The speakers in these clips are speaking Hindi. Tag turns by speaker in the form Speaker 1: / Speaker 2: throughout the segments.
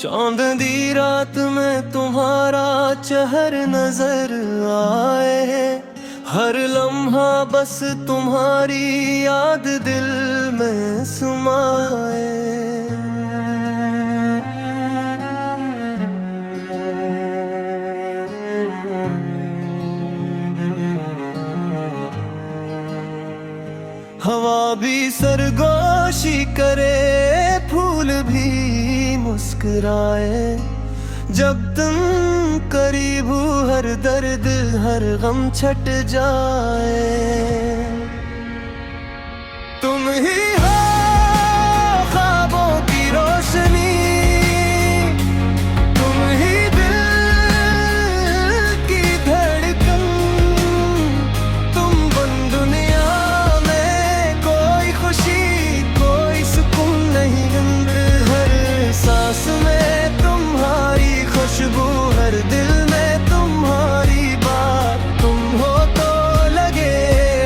Speaker 1: चांदनी रात में तुम्हारा चेहर नजर आए, हर लम्हा बस तुम्हारी याद दिल में समाए। हवा भी सरगोशी करे, फूल भी मुस्कुराए, जब तुम करीब हो हर दर्द हर गम छट जाए। तुम ही हो ख्वाबों की रोशनी, तुम ही दिल की धड़कन, तुम बन दुनिया में कोई खुशी कोई सुकून नहीं। हर सांस में तुम्हारी खुशबू, हर दिल में तुम्हारी बात, तुम हो तो लगे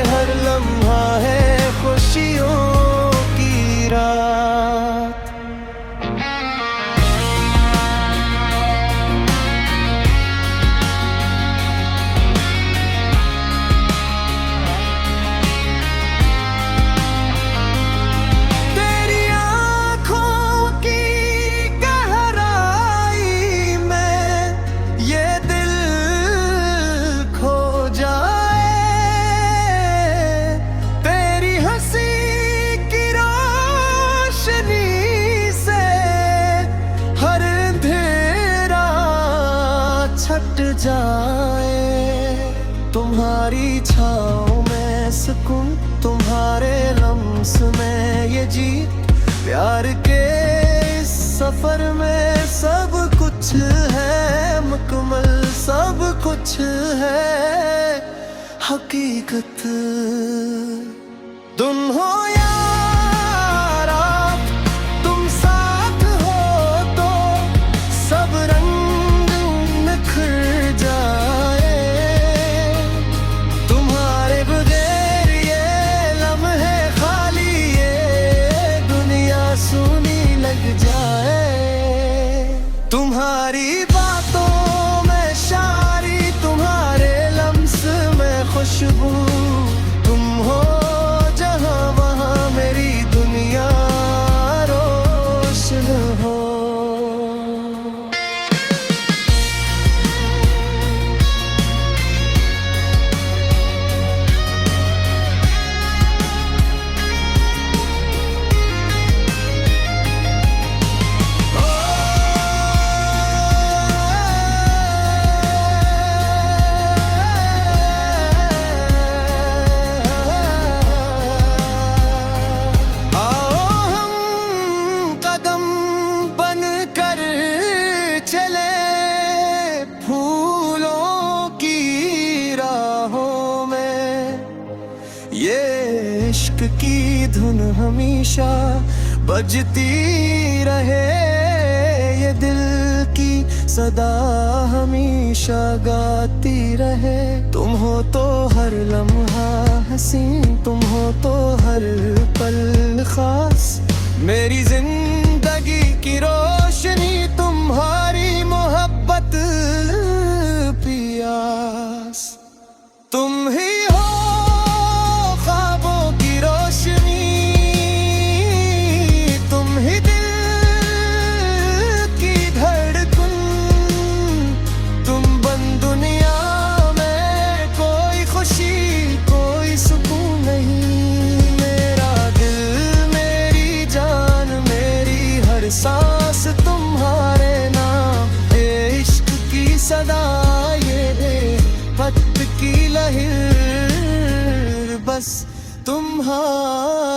Speaker 1: हर लम्हा है खुशियों की रात। तेरी आँखों की गहराई में ये दिल खो जाए, तेरी हंसी की रोशनी से हर अंधेरा छट जाए। तुम्हारी छाँव में सुकून, तुम्हारे लम्स में ये जीत, प्यार के इस सफर में सब कुछ है मुकम्मल, सब कुछ है हकीकत। तुम हो यार आप, तुम साथ हो तो सब रंग निखर जाए। तुम्हारे बगैर ये लम्हे खाली, ये दुनिया सुनी लग जाए। तुम्हारी बातों में शायरी, तुम्हारे लम्स में खुशबू, तुम हो जहाँ वहाँ मेरी दुनिया रोशन हो। ये इश्क की धुन हमेशा बजती रहे, ये दिल की सदा हमेशा गाती रहे। तुम हो तो हर लम्हा हसीन, तुम हो तो हर पल खास, मेरी जिंदगी की रोशनी, तुम्हारी मोहब्बत पियास। तुम ही हो ख्वाबों की रोशनी, तुम ही दिल की धड़कन, तुम बन दुनिया में कोई खुशी कोई सुकून नहीं। मेरा दिल मेरी जान मेरी हर सांस तुम्हारे नाम, ये इश्क की सदा ये पत की लहर बस तुम्हारी।